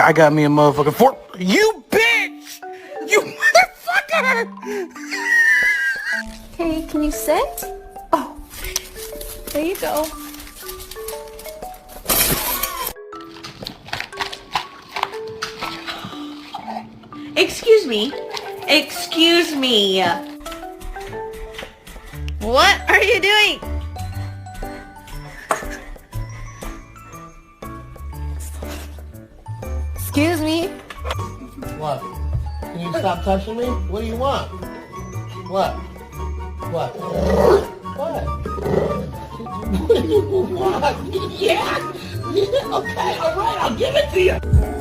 I got me a motherfucking fork. You bitch! You motherfucker! Okay, can you sit? Oh, there you go. Excuse me. Excuse me. What are you doing? Excuse me. What? Can you stop touching me? What do you want? What? What? What? What do you want? Yeah! Okay, alright, I'll give it to you!